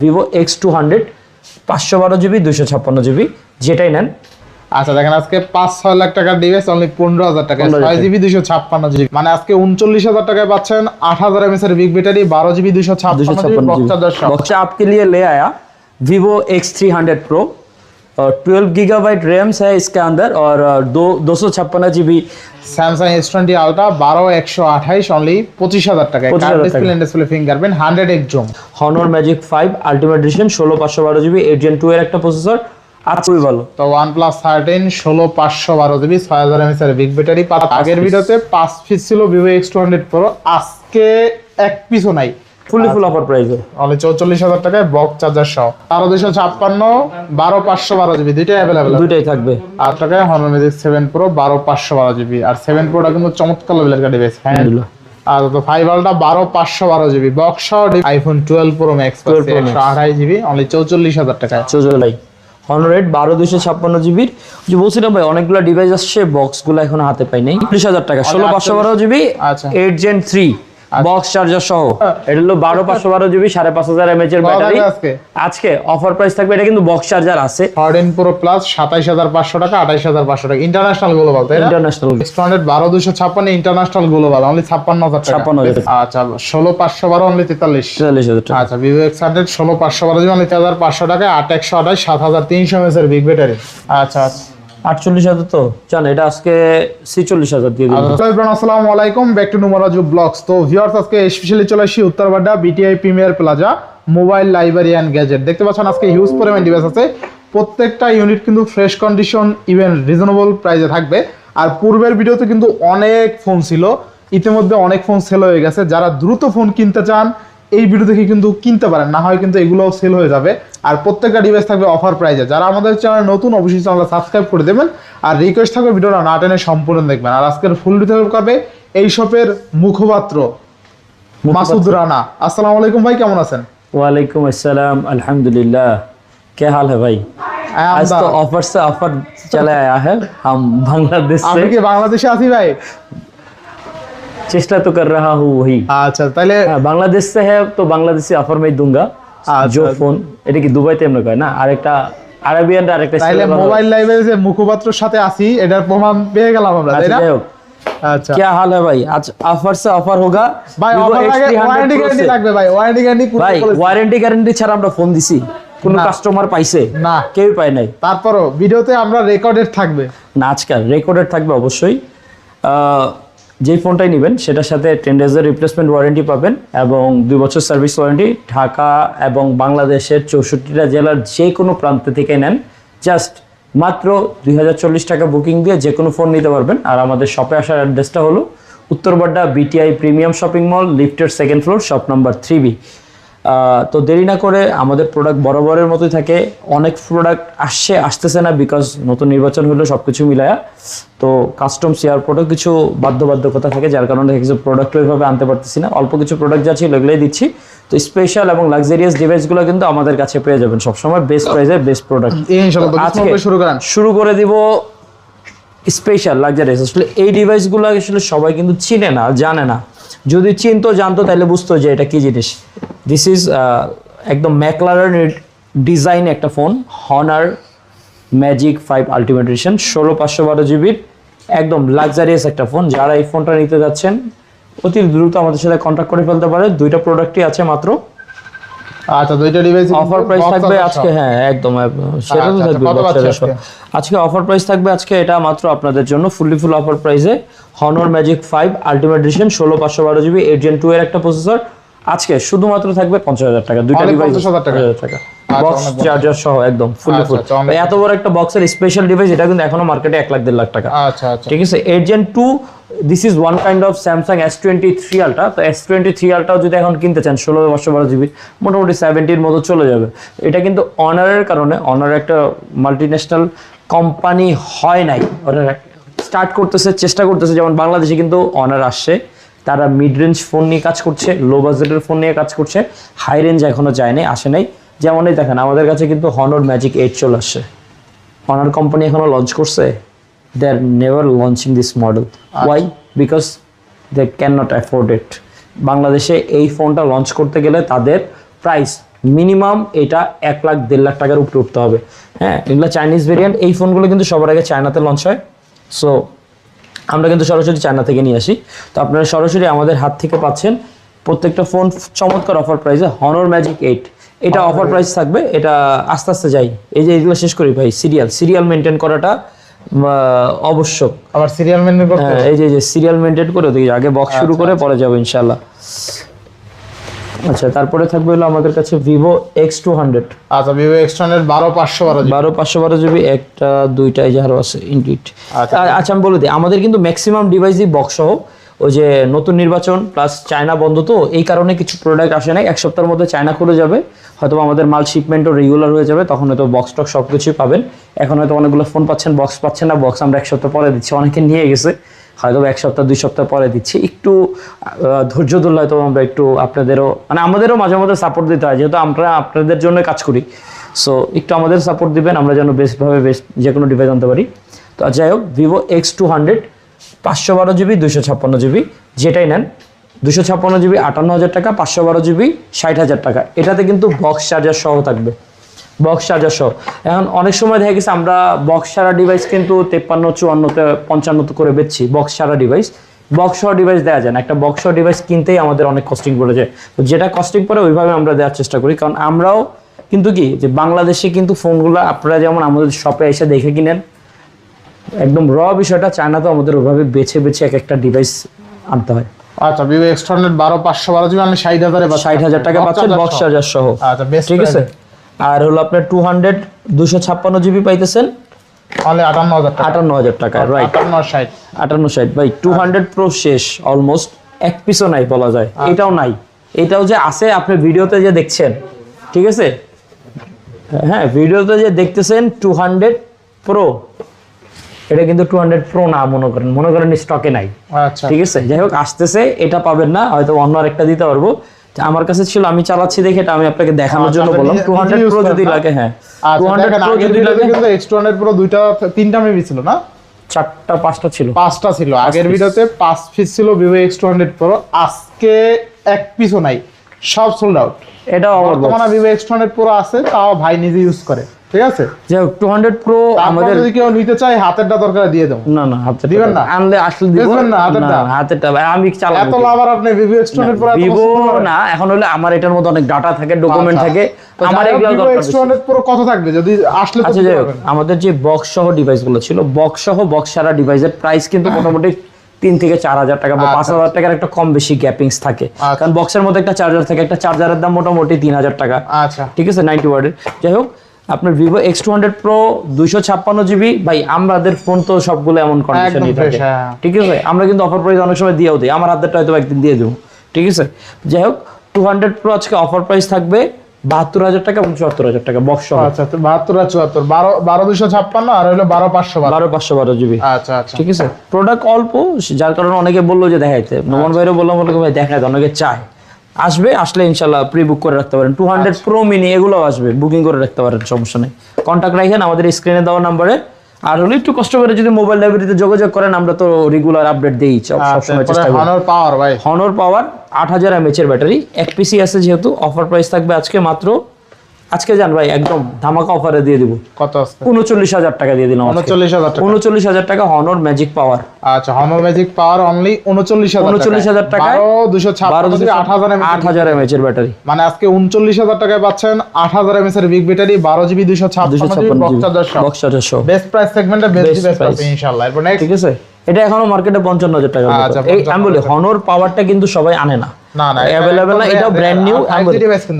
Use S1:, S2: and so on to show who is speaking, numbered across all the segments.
S1: Vivo X200 512GB 256GB যেটাই নেন।
S2: আচ্ছা দেখেন আজকে 5-6 লাখ টাকার ডিভাইস অনলি 15,000 টাকা 6GB 256GB মানে আজকে 39,000 টাকায় পাচ্ছেন 8000 mAh big battery 12GB 256GB
S1: box आपके लिए ले आया Vivo X300 Pro और 12GB रैम है इसके अंदर और 256GB
S2: Samsung S20 Ultra 12128 only 25,000 টাকায় display display fingerprint 100x zoom
S1: Honor Magic 5 Ultimate Edition 16512GB 8 Gen 2 এর একটা প্রসেসর খুবই ভালো।
S2: তো OnePlus 13 16512GB 6000 mAh এর বিগ ব্যাটারি। আগের ভিডিওতে 5 পিস ছিল Vivo X200 Pro, আজকে এক পিসও নাই,
S1: ফুল অফার প্রাইসে
S2: অনলি 44,000 টাকায় বক্স চার্জার সহ 12256 12512GB দুইটাই अवेलेबल,
S1: দুইটাই থাকবে।
S2: আর টাকায় Honor Magic 7 Pro 12512GB আর 7 Pro টা কিন্তু চমৎকার লেভেলের একটা ডিভাইস। হ্যাঁ আর তো 5 Ultra 12512GB বক্স সহ iPhone 12 Pro Max 128GB only 44,000 টাকায়।
S1: Honor 12256GB যে বলছিলাম ভাই অনেকগুলো ডিভাইস আসছে, বক্সগুলো এখনো হাতে পাই নাই। 30,000 টাকা 16512GB 8 Gen 3 বক্স চার্জার সহ। এটা হলো 12512GB 5500 mAh এর ব্যাটারি। আজকে অফার প্রাইস থাকবে, এটা কিন্তু বক্স চার্জার আছে।
S2: 13 Pro Plus 27500 টাকা 28500 টাকা ইন্টারন্যাশনাল গ্লোবাল, তাই না?
S1: International
S2: X200 12256 international global only 56000 টাকা।
S1: 56000
S2: আচ্ছা 16512 অনলি 43000 টাকা। আচ্ছা Vivo X100 16512 অনলি 3500 টাকা 8128 7300 mAh এর বিগ ব্যাটারি। আচ্ছা
S1: 48,000 তো জান, এটা আজকে 46,000 দিয়ে দিন।
S2: আসসালামু আলাইকুম, ব্যাক টু নুমারাজু ব্লগস। তো ভিউয়ার্স আজকে স্পেশালি চলে আসি Uttar Badda BTI premier plaza mobile library and gadget. দেখতে পাচ্ছেন আজকে হিউজ পরিমাণ ডিভাইস আছে, প্রত্যেকটা ইউনিট কিন্তু ফ্রেশ কন্ডিশন ইভেন রিজনেবল প্রাইসে থাকবে। আর পূর্বের ভিডিওতে কিন্তু অনেক ফোন ছিল, ইতিমধ্যে অনেক ফোন সেল হয়ে গেছে। যারা দ্রুত ফোন কিনতে চান এই ভিডিও থেকে কিন্তু কিনতে পারেন, না হয় কিন্তু এগুলোও সেল হয়ে যাবে। আর প্রত্যেকটা ডিভাইস থাকবে অফার প্রাইসে। যারা আমাদের চ্যানেল নতুন অবশ্যই চ্যানেলটা সাবস্ক্রাইব করে দেবেন, আর রিকোয়েস্ট থাকবে ভিডিওটা না টেনে সম্পূর্ণ দেখবেন। আর আজকের ফুল ডিটেইল করবে এই শপের মুখপাত্র মাসুদ রানা। আসসালামু আলাইকুম ভাই, কেমন আছেন?
S1: ওয়ালাইকুম আসসালাম, আলহামদুলিল্লাহ। क्या हाल है भाई? आज तो ऑफर से ऑफर चला आया है, हम बांग्लादेश से।
S2: আপনি কি বাংলাদেশে আছি ভাই?
S1: चेष्टा तो कर रहा हूँ वही।
S2: আচ্ছা তাহলে
S1: बांग्लादेश से है तो बांग्लादेशी ऑफर में दूंगा जो फोन। এটা কি দুবাইতে এমন কয় না, আরেকটা আরাবিয়ান আরেকটা
S2: তাহলে মোবাইল লাইব্রেরিতে মুখপাত্রের সাথে আছি, এটার প্রমাণ পেয়ে গেলাম আমরা, তাই না?
S1: अच्छा क्या हाल है भाई? आज ऑफर से ऑफर होगा
S2: ভাই। অফার লাগে ওয়ারেন্টি গ্যারান্টি লাগবে ভাই, ওয়ারেন্টি গ্যারান্টি পুরো
S1: ভাই। ওয়ারেন্টি গ্যারান্টি ছাড়া আমরা ফোন দিছি, কোন কাস্টমার পাইছে? না, কেউ পায় নাই।
S2: তারপরও ভিডিওতে আমরা রেকর্ডেড থাকবে
S1: না, আজকাল রেকর্ডেড থাকবে অবশ্যই। যেই ফোনটাই নেবেন সেটার সাথে 10 ডেজের রিপ্লেসমেন্ট ওয়ারেন্টি পাবেন এবং 2 বছর সার্ভিস ওয়ারেন্টি। ঢাকা এবং বাংলাদেশের 64টা জেলার যে কোনো প্রান্ত থেকে নেন, জাস্ট মাত্র 2040 টাকা বুকিং দিয়ে যে কোনো ফোন নিতে পারবেন। আর আমাদের শপে আসার অ্যাড্রেসটা হলো Uttar Badda BTI premium shopping mall, লিফটের 2nd floor, shop number 3B। তো দেরি না করে, আমাদের প্রোডাক্ট বরাবরের মতোই থাকে। অনেক প্রোডাক্ট আসতেছে না বিকজ নতুন নির্বাচন হলো, সব কিছু মিলায়া। তো কাস্টম শেয়ার প্রোডাক্ট কিছু বাধ্যবাধকতা থাকে, যার কারণে কিছু প্রোডাক্ট ওইভাবে আনতে পারতেছি না। অল্প কিছু প্রোডাক্ট যা ছিল এগুলোই দিচ্ছি। তো স্পেশাল এবং লাক্সারিয়াস ডিভাইসগুলো কিন্তু আমাদের কাছে পেয়ে যাবেন সবসময় বেস্ট প্রাইসে, বেস্ট প্রোডাক্ট। শুরু করে দিব স্পেশাল লাক্সারিয়াস। আসলে এই ডিভাইসগুলো আসলে সবাই কিন্তু চিনে না, জানে না। যদি চিনতো জানতো তাহলে বুঝতো যে এটা কি জিনিস। দিস ইজ একদম ম্যাকলারেন ডিজাইন একটা phone, Honor Magic 5 Ultimate Edition 16512GB একদম লাক্সারিয়াস একটা ফোন। যারা এই ফোনটা নিতে যাচ্ছেন অতি দ্রুত আমাদের সাথে কন্ট্যাক্ট করে ফেলতে পারে। দুইটা প্রোডাক্টই আছে মাত্র।
S2: আচ্ছা দুইটা ডিভাইস
S1: অফার প্রাইস থাকবে আজকে। হ্যাঁ একদম সেটা তো থাকবে। আজকে অফার প্রাইস থাকবে আজকে এটা মাত্র আপনাদের জন্য ফুল অফার প্রাইসে Honor Magic 5 Ultimate Edition 16512GB 8 Gen 2 এর একটা প্রসেসর। আজকে শুধুমাত্র থাকবে 50,000 টাকা, দুইটা ডিভাইস 50,000 টাকা বক্স চার্জার সহ একদম ফুল। এত বড় একটা বক্সের স্পেশাল ডিভাইস, এটা কিন্তু এখনো মার্কেটে 1,00,000 লাখ টাকা।
S2: আচ্ছা
S1: ঠিক আছে। 8 Gen 2 this is one kind of Samsung S23 Ultra। তো S23 Ultra যদি এখন কিনতে চান 16512GB মোটামুটি 70 মতো চলে যাবে। এটা কিন্তু অনারের কারণে, অনার একটা মাল্টিন্যাশনাল কোম্পানি হয় নাই, ওরা স্টার্ট করতেছে, চেষ্টা করতেছে। যেমন বাংলাদেশে কিন্তু অনার আসছে, তারা মিড রেঞ্জ ফোন নিয়ে কাজ করছে, লো বাজেটের ফোন নিয়ে কাজ করছে, হাই রেঞ্জ এখনো যায় নাই, আসে নাই। যেমনই দেখেন আমাদের কাছে কিন্তু Honor Magic 8 চলে আসছে। অনার কোম্পানি এখনো লঞ্চ করছে, they are never launching this model. Why? Because they cannot afford it. বাংলাদেশে এই ফোনটা লঞ্চ করতে গেলে তাদের প্রাইস মিনিমাম এটা 1 লাখ 1.5 লাখ টাকার উপরে উঠতে হবে। হ্যাঁ, এগুলো চাইনিজ ভেরিয়েন্ট। এই ফোনগুলো কিন্তু সবার আগে চায়নাতে লঞ্চ হয়। সো আমরা কিন্তু সরাসরি চায়না থেকে নিয়ে আসি। তো আপনারা সরাসরি আমাদের হাত থেকে পাচ্ছেন প্রত্যেকটা ফোন চমৎকার অফার প্রাইসে। হনর ম্যাজিক 8 এটা অফার প্রাইস থাকবে। এটা আস্তে আস্তে যাই, এই যে এগুলো শেষ করি ভাই। সিরিয়াল মেনটেন করাটা অবশ্যক।
S2: আবার সিরিয়াল মেনটেন করতে
S1: এই যে সিরিয়াল মেনটেন করে দিই, আগে বক্স শুরু করে পরে যাবো ইনশাআল্লাহ। আচ্ছা, তারপরে থাকবে হলো আমাদের কাছে ভিভো X200।
S2: আচ্ছা, ভিভো X200
S1: 12 জিবি, একটা দুইটা এই যে আরো আছে ইনডিট। আচ্ছা আমি বলে দিই, আমাদের কিন্তু ম্যাক্সিমাম ডিভাইসই বক্স সহ। ওই যে নতুন নির্বাচন প্লাস চায়না বন্ধ, তো এই কারণে কিছু প্রোডাক্ট আসে নাই। এক সপ্তাহের মধ্যে চায়না খুলে যাবে, হয়তো আমাদের মাল শিপমেন্টও রেগুলার হয়ে যাবে, তখন হয়তো বক্স টক সব কিছুই পাবেন। এখন হয়তো অনেকগুলো ফোন পাচ্ছেন, বক্স পাচ্ছেন না। বক্স আমরা 1 সপ্তাহ পরে দিচ্ছি, অনেকে নিয়ে গেছে, হয়তো 1 সপ্তাহ 2 সপ্তাহ পরে দিচ্ছি। একটু ধৈর্য ধরলে হয়তো আমরা একটু আপনাদেরও মানে আমাদেরও মাঝে মধ্যে সাপোর্ট দিতে হয়, যেহেতু আমরা আপনাদের জন্য কাজ করি। সো একটু আমাদের সাপোর্ট দিবেন, আমরা যেন বেস্টভাবে বেস্ট যে কোনো ডিভাইস আনতে পারি। তো যাই হোক, ভিভো X200 512 জিবি 256 জিবি, যেটাই নেন 256 জিবি 58,000 টাকা, 512 জিবি 60,000 টাকা। এটাতে কিন্তু বক্স চার্জার সহ থাকবে, বক্স চার্জার সহ। এখন অনেক সময় দেখা গেছে আমরা বক্স ছাড়া ডিভাইস কিন্তু 53, 54-তে 55 করে বেচছি। বক্স ছাড়া ডিভাইস, বক্স সহ ডিভাইস দেওয়া যায় না। একটা বক্স সহ ডিভাইস কিনতেই আমাদের অনেক কস্টিং পড়ে যায়। তো যেটা কস্টিং পড়ে ওইভাবে আমরা দেওয়ার চেষ্টা করি, কারণ আমরাও কিন্তু কি যে বাংলাদেশে কিন্তু ফোনগুলো আপনারা যেমন আমাদের শপে এসে দেখে কিনেন, একদম র বিষয়টা চায়নাতেও আমাদের ওইভাবে বেছে বেছে এক একটা ডিভাইস আনতে হয়।
S2: আচ্ছা, ভিভো X200 512 জিবি মানে
S1: 60,000 টাকা পাচ্ছেন বক্স চার্জার সহ।
S2: আচ্ছা, বেস্ট,
S1: ঠিক আছে। আর হলো আপনার 200 256 জিবি পাইতেছেন
S2: অনলি
S1: 58,000 টাকা, রাইট। 58-60 ভাই। 200 প্রো শেষ অলমোস্ট, এক পিসও নাই বলা যায়। এটাও নাই, এটাও যে আছে আপনি ভিডিওতে যে দেখছেন, ঠিক আছে, হ্যাঁ ভিডিওতে যে দেখতেছেন 200 প্রো, এটা কিন্তু 200 প্রো না, মনে করেন স্টকে নাই।
S2: আচ্ছা,
S1: ঠিক আছে। যাই হোক, আসতেছে, এটা পাবেন না, হয়তো অন্য আরেকটা দিতে পারবো। আমার কাছে ছিল, আমি চালাচ্ছি দেখে এটা আমি আপনাকে দেখানোর জন্য বললাম। 200 প্রো যদি লাগে, হ্যাঁ 200 প্রো যদি লাগে।
S2: কিন্তু X200 প্রো 3টা মেবি ছিল না,
S1: 4টা 5টা ছিল,
S2: 5টা ছিল। আগের ভিডিওতে 5 পিস ছিল ভিভো X200 প্রো, আজকে এক পিসও নাই, সব সোল্ড আউট।
S1: এটাও আমার
S2: বর্তমানে ভিভো X200 প্রো আছে, তাও ভাই নিজে ইউজ করে। ঠিক আছে,
S1: যাই হোক 200 প্রো আমাদের
S2: যদি কেউ নিতে চায় হাতেরটা দরকার দিয়ে দেবো।
S1: না না, হাতেরটা
S2: দিবেন না,
S1: আনলে আসলে দিব
S2: না।
S1: হাতেরটা ভাই আমি চালাবো।
S2: এত লাভ আর আপনি ভিভো X200 প্রো
S1: ভিভো না, এখন হলে আমার এটার মধ্যে অনেক ডাটা থাকে, ডকুমেন্ট থাকে, আমার এগুলো
S2: ভিভো
S1: দরকার।
S2: X200 প্রো কত থাকবে যদি আসলে?
S1: আচ্ছা যাই হোক, আমাদের যে বক্স সহ ডিভাইসগুলো ছিল, বক্স সহ বক্স ছাড়া ডিভাইসের প্রাইস কিন্তু মোটামুটি 3 থেকে 4,000 টাকা বা 5,000 টাকার একটা কম বেশি গ্যাপিংস থাকে। কারণ বক্সের মধ্যে একটা চার্জার থাকে, একটা চার্জারের দাম মোটামুটি 3,000 টাকা।
S2: আচ্ছা,
S1: ঠিক আছে, 90 ওয়াটের। যাই হোক, আপনার ভিভো X200 প্রো 256 জিবি ভাই, আমাদের ফোন তো সবগুলো এমন কন্ডিশনই থাকে। ঠিক আছে, আমরা কিন্তু অফার প্রাইস অনেক সময় দিয়েও দিই, আমার হাতেরটা হয়তো একদিন দিয়ে দেবো। ঠিক আছে, যাই হোক 200 প্রো আজকে অফার প্রাইস থাকবে 72,000 টাকা এবং 74,000 টাকা বক্স সহ।
S2: আচ্ছা, তো 72 আর 74, 12,256 আর হলো 12,512
S1: জিবি।
S2: আচ্ছা আচ্ছা,
S1: ঠিক আছে। প্রোডাক্ট অল্প, যার কারণে অনেকে বললো যে দেখাইতে, নোমান ভাইরও বললাম ভাই দেখাইতে, অনেকে চায়। আসলে ইনশাল্লাহ প্রি বুক করে রাখতে পারেন। 200 প্রো মিনি এগুলো আসবে, বুকিং করে রাখতে পারেন, সমস্যা নেই। কন্ট্যাক্ট রাখেন আমাদের স্ক্রিনে দেওয়া নাম্বারে। আর হলে একটু কষ্ট করে যদি মোবাইল লাইব্রেরিতে যোগাযোগ করেন, আমরা তো রেগুলার আপডেট দিই, সবসময় চেষ্টা করি। হনর পাওয়ার 8000 mAh এর ব্যাটারি, এক পিসি আছে, যেহেতু অফার প্রাইস থাকবে আজকে মাত্র, আজকে জান ভাই একদম ধামাকা অফারে দিয়ে দিব।
S2: কত আছে?
S1: 39,000 টাকা দিয়ে দিলাম। 39,000 টাকা হনর ম্যাজিক পাওয়ার।
S2: আচ্ছা, হনর ম্যাজিক পাওয়ার অনলি 39,000 টাকা,
S1: 8,000 mAh এর ব্যাটারি।
S2: মানে আজকে 39,000 টাকায় পাচ্ছেন 8,000 mAh এর big battery, 12GB 256GB box charger সহ। বেস্ট প্রাইস সেগমেন্টে বেস্ট প্রাইস ইনশাআল্লাহ। এরপর নেক্সট,
S1: ঠিক আছে, এটা এখনো মার্কেটে 55,000 টাকা। এই আমি বলি হনর পাওয়ারটা কিন্তু সবাই আনে না, अवेलेबल না। এটা ব্র্যান্ড নিউ,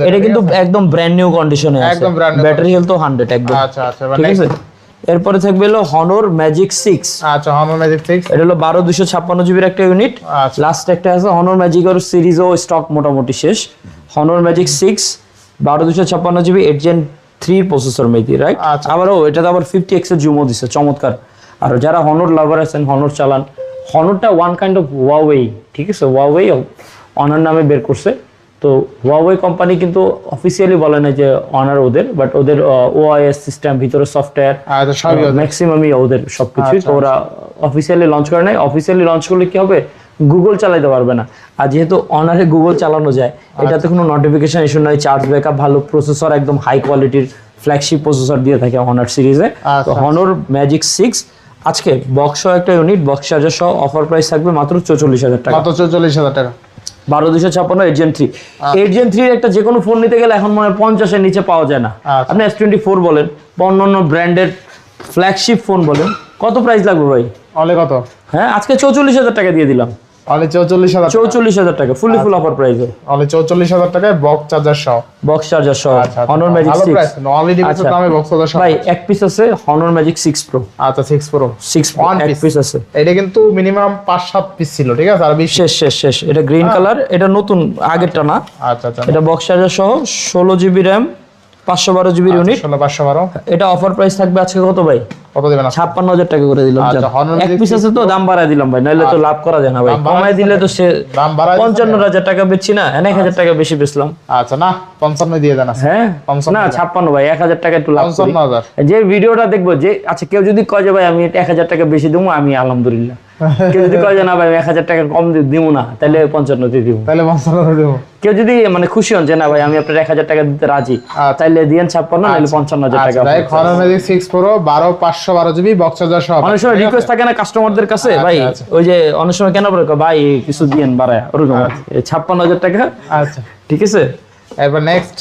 S1: এটা কিন্তু একদম ব্র্যান্ড নিউ কন্ডিশনে আছে, ব্যাটারি হেলথ 100 একদম।
S2: আচ্ছা আচ্ছা,
S1: ঠিক আছে। এরপরে থাকবে হলো হনর ম্যাজিক 6।
S2: আচ্ছা, হনর ম্যাজিক 6,
S1: এটা হলো 12 256 জিবির একটা ইউনিট। লাস্ট একটা আছে হনর ম্যাজিকের সিরিজও স্টক মোটামুটি শেষ। Honor magic 6 12 256 GB 8 Gen 3 processor maybe, right. আবারও এটাতে আবার 50x এর জুমও দিছে, চমৎকার। আর যারা হনর লাভার আছেন, হনর চালান, হনরটা ওয়ান কাইন্ড অফ ওয়াওয়ে। ঠিক আছে, ওয়াওয়ে অনার নামে বের করছে। তো ওয়াওয়ে কোম্পানি কিন্তু অফিসিয়ালি বলে না যে অনার ওদের, বাট ওদের ওআইএস সিস্টেম, ভিতরে সফটওয়্যার ম্যাক্সিমামই ওদের সবকিছু। তো ওরা অফিসিয়ালি লঞ্চ করে নাই। অফিসিয়ালি লঞ্চ করলে কি হবে, গুগল চালাতে পারবে না। আর যেহেতু অনারে গুগল চালানো যায়, এটাতে কোনো নোটিফিকেশন ইস্যু নয়, চার্জ ব্যাকআপ ভালো, প্রসেসর একদম হাই কোয়ালিটির ফ্ল্যাগশিপ প্রসেসর দিয়ে থাকে অনার সিরিজে। তো হনর ম্যাজিক 6 আজকে বক্স সহ একটা ইউনিট, বক্স চার্জার সহ অফার প্রাইস থাকবে মাত্র 44,000 টাকা।
S2: মাত্র 44,000 টাকা।
S1: 12256 8 Gen 3। 8 Gen 3 একটা যে কোনো ফোন নিতে গেলে এখন মনে হয় 50 এর নিচে পাওয়া যায় না। আপনি S24 বলেন বা অন্যান্য ব্র্যান্ডের ফ্ল্যাগশিপ ফোন বলেন, কত প্রাইস লাগবে ভাই?
S2: অলে কত?
S1: হ্যাঁ, আজকে 44,000 টাকা দিয়ে দিলাম।
S2: অলে 44,000।
S1: 44,000 টাকা ফুলি ফুল অফার প্রাইসে।
S2: অলে 44,000 টাকায় বক্স চার্জার সহ।
S1: বক্স চার্জার সহ হনর ম্যাজিক 6।
S2: ভালো প্রাইস। অনলি ডিভাইসের দামে বক্স চার্জার সহ।
S1: ভাই এক পিস আছে হনর ম্যাজিক 6 প্রো।
S2: আচ্ছা 6 প্রো।
S1: 6 এক পিস আছে।
S2: এটা কিন্তু মিনিমাম 5-7 পিস ছিল, ঠিক আছে? আর
S1: শেষ। এটা গ্রিন কালার, এটা নতুন, আগেরটা না।
S2: আচ্ছা।
S1: এটা বক্স চার্জার সহ 16GB RAM 512GB ইউনিট।
S2: 512।
S1: এটা অফার প্রাইস থাকবে আজকে কত ভাই?
S2: কত দিবেন?
S1: 56,000 টাকা করে দিলাম। এক পিস আছে তো দাম বাড়ায় দিলাম ভাই, নাহলে তো লাভ করা যায় না ভাই। কমায় দিলে তো সে
S2: দাম বাড়ায়
S1: 55,000 টাকা বেচছি না, 1,000 টাকা বেশি বেচলাম।
S2: আচ্ছা না 55 দিয়ে দেন।
S1: হ্যাঁ না 56 ভাই, 1,000 টাকা একটু লাভ করি।
S2: 55,000।
S1: যে ভিডিওটা দেখবো যে, আচ্ছা কেউ যদি কয় যে ভাই আমি 1,000 টাকা বেশি দেবো, আমি আলহামদুলিল্লাহ। কেউ যদি কয় যে না ভাই 1,000 টাকা কম দিব না, তাহলে 55 দিয়ে দিব।
S2: তাহলে 55 দেব।
S1: কেউ যদি মানে খুশি হন যে না ভাই আমি আপনার 1,000 টাকা দিতে রাজি, তাহলে দিয়েন 56, নাহলে 55,000 টাকা।
S2: তাই Honor magic 6 pro 512GB box charger সহ।
S1: অনেক সময় রিকোয়েস্ট থাকে না কাস্টমারদের কাছে, ভাই ওই যে অনেক সময় কেন বলে ভাই কিছু দিয়েন বাড়ায়, ওরকম 56,000 টাকা।
S2: আচ্ছা
S1: ঠিক আছে।
S2: এরপর নেক্সট,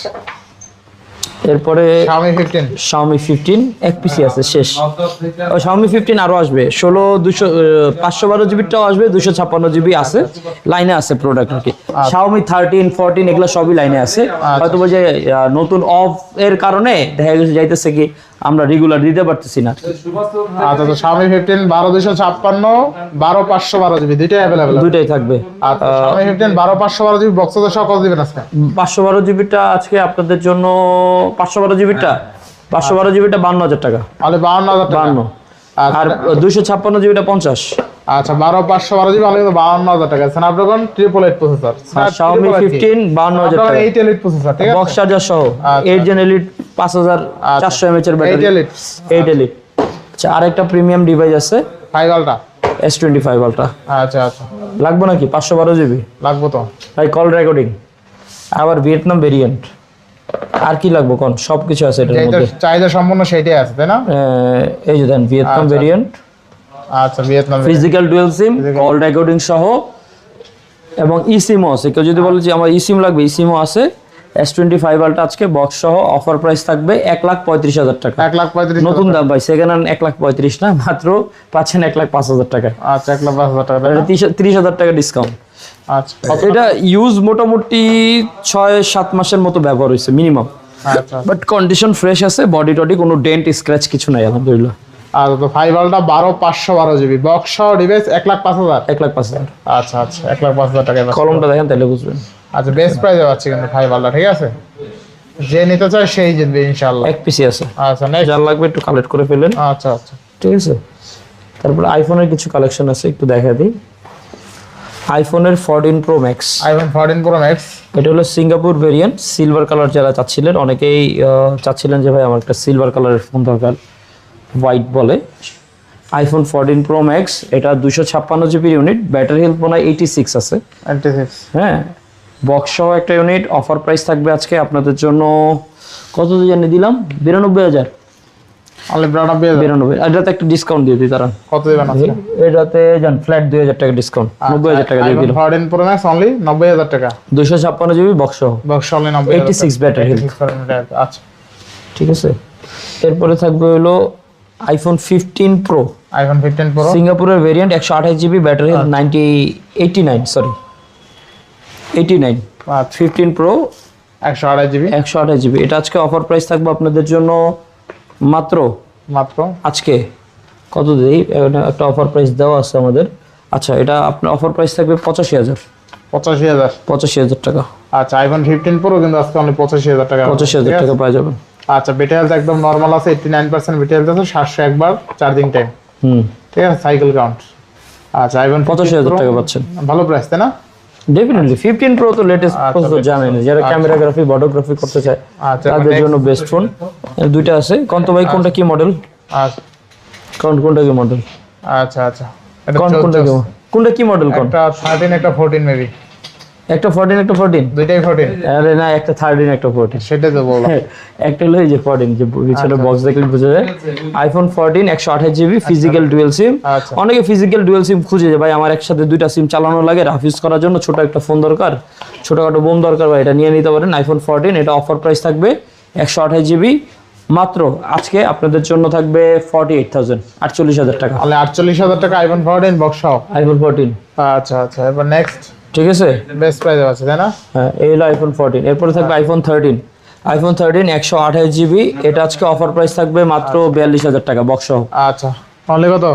S1: এরপরে Xiaomi 15 এক পিসি আছে, শেষ। ও Xiaomi 15 আরো আসবে, 512GB টাও আসবে, 256GB আছে, লাইনে আছে প্রোডাক্ট আর কি। Xiaomi 13 14 এগুলো সবই লাইনে আছে। হয়তো যে নতুন অফ এর কারণে দেখা গেছে যাইতেছে কি আমরা রেগুলার দিতে পারতেছি না।
S2: আচ্ছা তো Xiaomi 15 12256 12512GB দুইটাই अवेलेबल,
S1: দুইটাই থাকবে।
S2: আচ্ছা Xiaomi 15 12512GB বক্স চার্জার সহ কত দিবেন আজকে?
S1: 512GB টা আজকে আপনাদের জন্য 512GB টা 52,000 টাকা।
S2: তাহলে 52,000 টাকা।
S1: 52। আর 256GB টা 50।
S2: আচ্ছা 12512GB তাহলে 52,000 টাকা। Snapdragon 888 processor.
S1: Xiaomi 15 52,000 টাকা।
S2: 8 Elite প্রসেসর, ঠিক আছে?
S1: বক্স চার্জার সহ 8 Gen Elite 5400 mAh এর ব্যাটারি। 8 Elite। আচ্ছা আরেকটা প্রিমিয়াম ডিভাইস আছে
S2: 5 Ultra
S1: S25 Ultra।
S2: আচ্ছা
S1: লাগবে নাকি? 512GB
S2: লাগবে তো
S1: ভাই। কল রেকর্ডিং, আবার ভিয়েতনাম ভেরিয়েন্ট, আর কি লাগবে কোন? সবকিছু আছে এটার মধ্যে।
S2: চাহিদা সম্পূর্ণ সেটাই আছে, তাই না?
S1: এই যে দেন ভিয়েতনাম ভেরিয়েন্ট।
S2: আচ্ছা Vietnam
S1: physical dual SIM, call recording সহ, এবং ইসিমও আছে। কেউ যদি বলে যে আমার ইসিম লাগবে, ইসিমও আছে। S25 Ultra আজকে বক্স সহ অফার প্রাইস থাকবে 1,35,000 টাকা।
S2: 1,35,000
S1: নতুন দাম ভাই, সেকেন্ড হ্যান্ড 1,35,000 না, মাত্র পাচ্ছেন 1,05,000 টাকা।
S2: আচ্ছা 1,05,000 টাকা।
S1: 30,000 টাকা ডিসকাউন্ট।
S2: আচ্ছা
S1: এটা ইউজ মোটামুটি 6-7 মাসের মতো ব্যবহার হয়েছে মিনিমাম।
S2: আচ্ছা
S1: বাট কন্ডিশন ফ্রেশ আছে, বডি টডি কোনো ডেন্ট স্ক্র্যাচ কিছু নাই আলহামদুলিল্লাহ।
S2: আচ্ছা তো 5 Ultra 12512GB বক্স সহ ডিভাইস 1,05,000।
S1: 1,05,000।
S2: আচ্ছা 1,05,000 টাকা।
S1: কলমটা দেখেন তাহলে বুঝবেন।
S2: আচ্ছা বেস্ট প্রাইসে পাচ্ছি কিন্তু 5 Ultra, ঠিক আছে? যে নিতে চায় সেই জিতবে ইনশাআল্লাহ।
S1: এক পিসি আছে।
S2: আচ্ছা নেক্সট
S1: যার লাগবে একটু কালেক্ট করে ফেলেন।
S2: আচ্ছা
S1: ঠিক আছে। তারপরে আইফোনের কিছু কালেকশন আছে, একটু দেখা দিই। আইফোনের 14 Pro Max।
S2: iPhone 14 Pro Max
S1: এটা হলো সিঙ্গাপুর ভেরিয়েন্ট, সিলভার কালার যারা চাচ্ছিলেন, অনেকেই চাচ্ছিলেন যে ভাই আমার একটা সিলভার কালারের ফোন দরকার, হোয়াইট বলে। আইফোন 14 Pro Max, এটা 256GB ইউনিট, ব্যাটারি হেলথ মনে হয় 86 আছে।
S2: 86।
S1: হ্যাঁ, বক্স সহ একটা ইউনিট। অফার প্রাইস থাকবে আজকে আপনাদের জন্য কত জানিয়ে দিলাম? 92,000।
S2: অনলি 92,000।
S1: এটাতে একটা ডিসকাউন্ট দিয়ে দিই তারা।
S2: কত দিবেন আজকে?
S1: এটাতে জান ফ্ল্যাট 2,000 টাকা ডিসকাউন্ট, 90,000 টাকা দিয়ে দিলাম।
S2: 14 Pro Max অনলি 90,000 টাকা।
S1: 256GB বক্স সহ,
S2: বক্স অনলি 90,000।
S1: 86 battery health.
S2: আচ্ছা
S1: ঠিক আছে। এরপরে থাকবে হলো আইফোন 15 Pro।
S2: iPhone 15 Pro
S1: সিঙ্গাপুরের variant, 128GB battery health, 89 15 Pro
S2: 128GB।
S1: 128GB। এটা আজকে অফার প্রাইস থাকবে আপনাদের জন্য মাত্র আজকে কত দেই, একটা অফার প্রাইস দেওয়া আছে আমাদের। আচ্ছা এটা আপনার অফার প্রাইস থাকবে 85,000। 85,000 টাকা।
S2: আচ্ছা iPhone 15 Pro কিন্তু আজকে অনলি 85,000 টাকা।
S1: 85,000 টাকা পাওয়া যাবে।
S2: আচ্ছা ব্যাটারি হেলথ একদম নরমাল আছে, 89% ব্যাটারি হেলথ আছে, 701 বার চার্জিং টাইম। ঠিক আছে, সাইকেল কাউন্ট। আচ্ছা iPhone
S1: 85,000 টাকা পাচ্ছেন,
S2: ভালো প্রাইস তাই না?
S1: ডেফিনেটলি 15 Pro তো লেটেস্ট প্রসেসর, জানেন যারা ক্যামেরাগ্রাফি ফটোগ্রাফি করতে চায় তাদের জন্য বেস্ট ফোন। দুইটা আছে, কোনটা ভাই কোনটা কি মডেল?
S2: আচ্ছা
S1: কোনটা কি মডেল?
S2: আচ্ছা
S1: কোনটা কি কোনটা কি মডেল কোন?
S2: একটা 13 একটা 14 মেবি।
S1: একটা 14 একটা 14
S2: দুইটাই 14।
S1: আরে না, একটা 13 একটা 14।
S2: সেটাই তো বললাম।
S1: একটা হলো এই যে 14, যে পিছনে বক্স দেখলে বোঝা যায়। IPhone 14 128 GB physical dual SIM.
S2: আচ্ছা।
S1: অনেকে ফিজিক্যাল ডুয়াল সিম খুঁজে যে ভাই আমার একসাথে দুইটা সিম চালানো লাগে, রাফ ইউজ করার জন্য ছোট একটা ফোন দরকার, ছোটখাটো বোম দরকার, ভাই এটা নিয়ে নিতে পারেন আইফোন 14। এটা অফার প্রাইস থাকবে 128 জিবি, মাত্র আজকে আপনাদের জন্য থাকবে 48,000, 48,000 টাকা।
S2: তাহলে 48,000 টাকা আইফোন 14 বক্স সহ।
S1: আইফোন 14।
S2: আচ্ছা আচ্ছা, এবার নেক্সট।
S1: ঠিক আছে,
S2: বেস্ট প্রাইস আছে তাই না?
S1: হ্যাঁ এই হলো আইফোন 14। এরপরে থাকবে আইফোন 13। আইফোন 13 128 জিবি, এটা আজকে অফার প্রাইস থাকবে মাত্র 42,000 টাকা বক্স সহ।
S2: আচ্ছা, অনলি কত?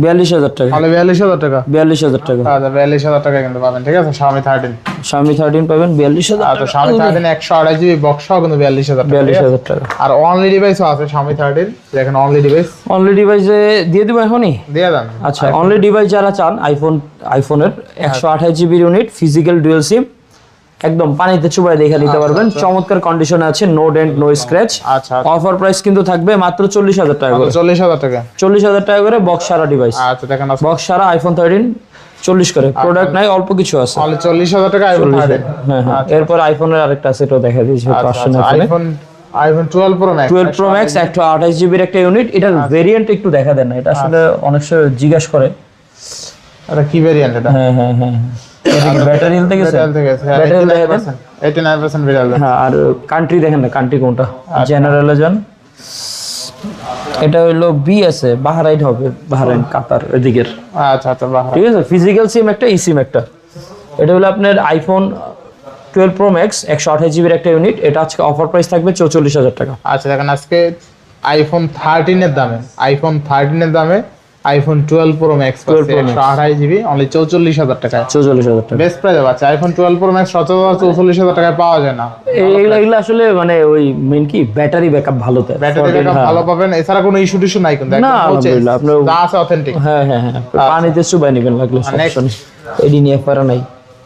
S1: 42,000 টাকা।
S2: তাহলে 42,000 টাকা।
S1: 42,000 টাকা।
S2: আচ্ছা 42,000 টাকা কিন্তু পাবেন, ঠিক আছে। Xiaomi 13।
S1: Xiaomi 13 পাবেন 42,000 টাকা।
S2: আচ্ছা Xiaomi 13 128 জিবি বক্স সহ কিন্তু 42,000 টাকা।
S1: 42,000 টাকা।
S2: আর অনলি ডিভাইসও আছে Xiaomi 13, দেখেন অনলি ডিভাইস
S1: অনলি ডিভাইসে দিয়ে দিব এখনই।
S2: দিয়ে দেন।
S1: আচ্ছা, অনলি ডিভাইস যারা চান আইফোনের 128 GB unit physical dual SIM, একদম পানিতে চুবাই দেখে নিতে পারবেন। চমৎকার কন্ডিশনে আছে, নো ডেন্ট নো স্ক্র্যাচ।
S2: আচ্ছা
S1: অফার প্রাইস কিন্তু থাকবে মাত্র 40,000 টাকা করে।
S2: 40,000 টাকা।
S1: 40,000 টাকা করে বক্স সারা ডিভাইস।
S2: আচ্ছা দেখেন
S1: বক্স সারা আইফোন 13 40 করে, প্রোডাক্ট নাই, অল্প কিছু আছে।
S2: অনলি 40,000 টাকা আইফোন 13।
S1: হ্যাঁ হ্যাঁ। এরপর আইফোনের আরেকটা আছে, এটা দেখা দিয়েছি
S2: আচ্ছা iPhone 12 pro max.
S1: 12 pro max 128 জিবির একটা ইউনিট। এটার ভেরিয়েন্ট একটু দেখা দেন না, এটা আসলে অনেক সময় জিজ্ঞাসা করে
S2: এটা কি ভেরিয়েন্ট এটা?
S1: হ্যাঁ হ্যাঁ হ্যাঁ। ব্যাটারি হেলথ থেকে ব্যাটারি দেখেন
S2: 89% ভেরিয়েন্ট।
S1: হ্যাঁ, আর কান্ট্রি দেখেন না, কান্ট্রি কোনটা? জেনারেলে যান, এটা হলো বি আছে, বাহরাইন হবে, বাহরাইন কাতার এদিকের।
S2: আচ্ছা আচ্ছা বাহ,
S1: ঠিক আছে। ফিজিক্যাল সিম একটা, ই সিম একটা। এটা হলো আপনার আইফোন 12 প্রো ম্যাক্স 128 জিবির একটা ইউনিট। এটা আজকে অফার প্রাইস থাকবে 44,000 টাকা।
S2: আচ্ছা দেখেন আজকে আইফোন 13 এর দামে iPhone 12 pro max 128 GB only 44,000 টাকা।
S1: 44,000 টাকা
S2: বেস্ট প্রাইস আছে। আইফোন 12 প্রো ম্যাক্স 44,000 টাকায় পাওয়া যায় না।
S1: এগুলো আসলে মানে ওই মেন কি ব্যাটারি ব্যাকআপ ভালো দেয়,
S2: ব্যাটারি ব্যাকআপ ভালো পাবেন, এছাড়া কোনো ইস্যু টিস্যু নাই কিন্তু।
S1: না আলহামদুলিল্লাহ, আপনার
S2: যা আছে অথেন্টিক।
S1: হ্যাঁ হ্যাঁ হ্যাঁ, পানিতে চুবাই নেবেন লাগলে সমস্যা নেই, এডি নিয়ে পারা নাই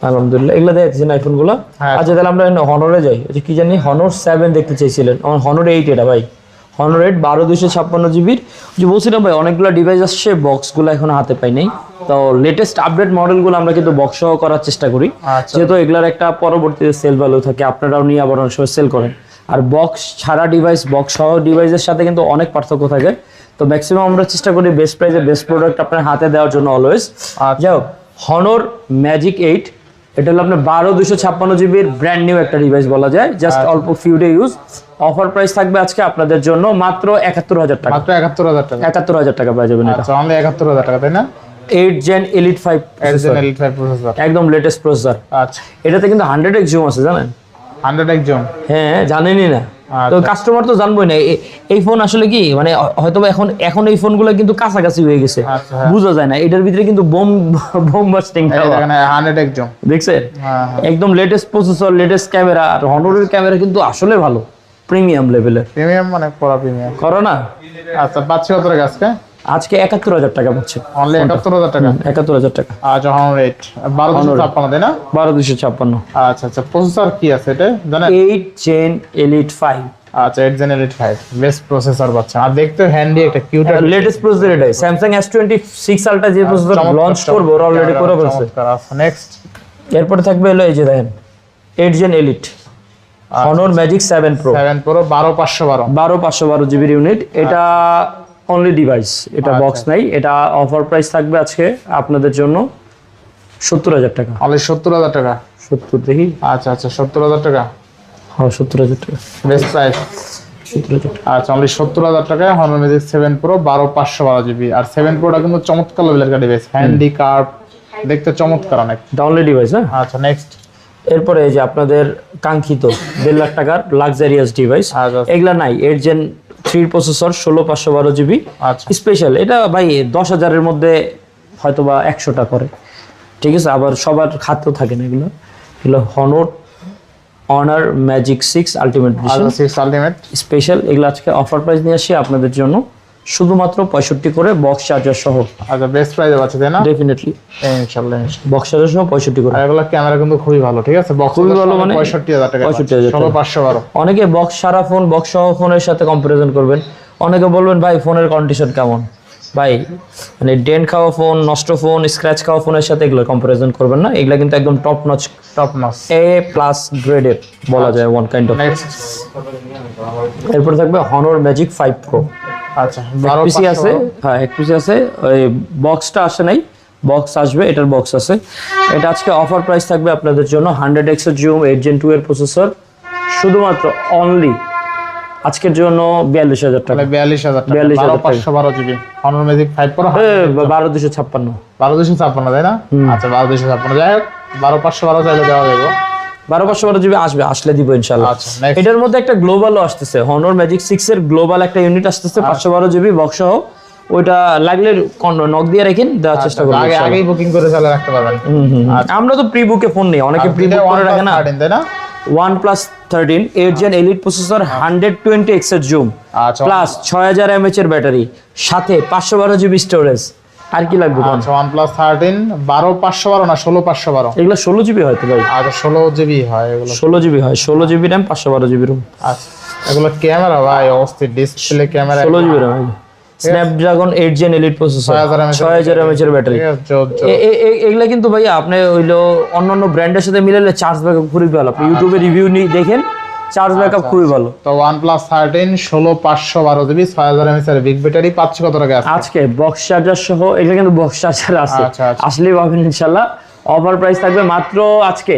S1: আলহামদুলিল্লাহ। এগুলো দেখতেছেন আইফোন গুলো। আচ্ছা তাহলে আমরা হনরে যাই। কি জানি হনর 7 দেখতে চাইছিলেন, হনর 8 এটা ভাই, হনর 8 12/256 জিবির। যে বলছিলাম ভাই অনেকগুলো ডিভাইস আসছে, বক্সগুলো এখনো হাতে পাই নাই, তো লেটেস্ট আপডেট মডেলগুলো আমরা কিন্তু বক্স সহ করার চেষ্টা করি, যেহেতু এগুলার একটা পরবর্তীতে সেল ভ্যালু থাকে, আপনারাও নিয়ে আবার অনেক সময় সেল করেন। আর বক্স ছাড়া ডিভাইস, বক্স সহ ডিভাইসের সাথে কিন্তু অনেক পার্থক্য থাকে, তো ম্যাক্সিমাম আমরা চেষ্টা করি বেস্ট প্রাইসে বেস্ট প্রোডাক্ট আপনার হাতে দেওয়ার জন্য অলওয়েজ। যাই হোক, হনর ম্যাজিক 8 এটা হলো আপনার 12/256 জিবির ব্র্যান্ড নিউ একটা ডিভাইস বলা যায়, জাস্ট অল্প few day use. Offer price থাকবে আজকে আপনাদের জন্য মাত্র 71,000 টাকা।
S2: মাত্র 71,000 টাকা।
S1: 71,000 টাকা পেয়ে যাবেন এটা।
S2: আচ্ছা অনলি 71,000 টাকা তাই না?
S1: 8 Gen Elite 5
S2: প্রসেসর,
S1: একদম লেটেস্ট প্রসেসর।
S2: আচ্ছা
S1: এটাতে কিন্তু 100x জুম আছে জানেন?
S2: 100x zoom?
S1: হ্যাঁ জানেনই না তো, কাস্টমার তো জানবোই না। এই ফোন আসলে কি মানে হয়তো এখন এই ফোনগুলো কিন্তু কাছাকাছি হয়ে গেছে, বোঝা যায় না, এটার ভিতরে কিন্তু বোম বাস্টিং
S2: 100x জুম
S1: দেখছেন, একদম লেটেস্ট প্রসেসর, লেটেস্ট ক্যামেরা। আর হনরের ক্যামেরা কিন্তু আসলে ভালো, প্রিমিয়াম লেভেলের।
S2: প্রিমিয়াম মানে পুরো প্রিমিয়াম
S1: করো না।
S2: আচ্ছা পাচ্ছি কত টাকা আজকে?
S1: আজকে 71,000 টাকা পাচ্ছে।
S2: অনলি 71,000 টাকা?
S1: 71,000 টাকা।
S2: আচ্ছা হনর 8 12/256 তাই না?
S1: 12/256।
S2: আচ্ছা আচ্ছা, প্রসেসর কি আছে এটা জানেন?
S1: 8 Gen Elite 5।
S2: আচ্ছা 8 Gen Elite 5 বেস্ট প্রসেসর পাচ্ছেন, আর দেখতে হ্যান্ডি একটা কিউট
S1: লেটেস্ট প্রসেসর এটাই। Samsung S26 Ultra যে প্রসেসর লঞ্চ করবে ওরা অলরেডি করে ফেলছে।
S2: আচ্ছা নেক্সট
S1: এরপরে থাকবে হলো এই যে দেখেন 8 Gen Elite Honor Magic 7 Pro 12512 জিবির ইউনিট। এটা অনলি ডিভাইস, এটা বক্স নাই। এটা অফার প্রাইস থাকবে আজকে আপনাদের জন্য 70,000 টাকা।
S2: অনলি 70,000 টাকা?
S1: 70 দেখি।
S2: আচ্ছা আচ্ছা 70,000 টাকা।
S1: হ্যাঁ 70,000 টাকা
S2: বেস্ট প্রাইস।
S1: 70,000 টাকা।
S2: আচ্ছা অনলি 70,000 টাকায় Honor Magic 7 Pro 12512 জিবি। আর 7 Proটা কিন্তু চমৎকার লেভেলের একটা ডিভাইস, হ্যান্ডি কার্ভ, দেখতে চমৎকার অনেক।
S1: অনলি ডিভাইস হ্যাঁ।
S2: আচ্ছা নেক্সট।
S1: এরপরে এই যে আপনাদের কাঙ্ক্ষিত 1.5 লাখ টাকার লাক্সারিয়াস ডিভাইস, এগুলা নাই। 8 Gen 3 প্রসেসর 16512 জিবি স্পেশাল। এটা ভাই 10,000 এর মধ্যে হয়তো বা 100টা করে, ঠিক আছে। আবার সবার খাতেও থাকে না এগুলো। Honor Magic 6 ultimate edition,
S2: 6 ultimate
S1: special. এগুলো আজকে অফার প্রাইস নিয়ে আসি আপনাদের জন্য শুধুমাত্র 65 করে বক্স চার্জার সহ।
S2: আচ্ছা বেস্ট প্রাইসে পাচ্ছে তাই না?
S1: ডেফিনেটলি
S2: ইনশাআল্লাহ।
S1: বক্স চার্জার সহ 65 করে।
S2: আর এগুলো ক্যামেরা কিন্তু খুবই ভালো, ঠিক আছে। বক্স
S1: খুবই ভালো মানে
S2: 65,000 টাকা।
S1: 65,000 অনেকে বক্স সারা ফোন, বক্স সহ ফোনের সাথে কম্পারিজন করবেন, অনেকে বলবেন ভাই ফোনের কন্ডিশন কেমন। ভাই মানে ডেন্ট খাওয়া ফোন, নষ্ট ফোন, স্ক্র্যাচ খাওয়া ফোনের সাথে এগুলো কম্পারিজন করবেন না, এগুলো কিন্তু একদম টপ নচ A+ গ্রেডের বলা যায় ওয়ান কাইন্ড অফ। এরপর থাকবে Honor Magic 5 Pro।
S2: আচ্ছা
S1: পিসি আছে, হ্যাঁ এক পিসি আছে, ওই বক্সটা আসে নাই, বক্স আসবে, এটার বক্স আছে। এটা আজকে অফার প্রাইস থাকবে আপনাদের জন্য 100x এর জুম, 8 Gen 2 এর প্রসেসর, শুধুমাত্র অনলি আজকের জন্য 42000 টাকা।
S2: 42000 টাকা, 512 জিবি Honor Magic 5 Pro
S1: 12256।
S2: 12256 তাই না? আচ্ছা 12256, যাই হোক 12512 চাইলে দেওয়া যাবে।
S1: 12512 জিবি আসবে, আসলে দিব ইনশাআল্লাহ।
S2: আচ্ছা নেক্সট,
S1: এটার মধ্যে একটা গ্লোবালও আসতেছে, Honor Magic 6 এর গ্লোবাল একটা ইউনিট আসতেছে 512 জিবি বক্স সহ। ওইটা লাগলে নক দিয়ে রাখেন, দেওয়ার চেষ্টা করব।
S2: আগেই বুকিং করে চাইলে রাখতে পারবেন।
S1: আমরা তো প্রি বুকে ফোন নেই, অনেকে প্রি বুক করে রাখে না।
S2: তাই না?
S1: OnePlus 13 8 Gen Elite processor, 120x এর জুম,
S2: আচ্ছা
S1: প্লাস 6000 mAh এর ব্যাটারি, সাথে 512 জিবি স্টোরেজ। আর কি লাগবে?
S2: আচ্ছা OnePlus 13 12512 না 16512?
S1: এগুলো 16 জিবি হয় তো ভাই।
S2: আচ্ছা 16 জিবি হয় এগুলো।
S1: 16 জিবি হয়, 16 জিবি RAM, 512 জিবি রুম।
S2: আচ্ছা এগুলো ক্যামেরা ভাই অস্থির, display camera
S1: 16 GB RAM। Snapdragon 8 Gen Elite processor, 6000 mAh এর ব্যাটারি। এগুলা কিন্তু ভাইয়া আপনি হইলো অন্যান্য ব্র্যান্ডের সাথে মিলালে চার্জ ব্যাকআপ খুবই ভালো। আপনি ইউটিউবে রিভিউ দেখেন, চার্জ ব্যাকআপ খুবই ভালো।
S2: তো OnePlus 13 16512 জিবি 6000 mAh এর বিগ ব্যাটারি পাচ্ছি কত টাকা
S1: আজকে? বক্স চার্জার সহ, এগুলা কিন্তু বক্স চার্জার আছে,
S2: আচ্ছা, আচ্ছা।
S1: আসলেই পাবেন ইনশাআল্লাহ। অফার প্রাইস থাকবে মাত্র আজকে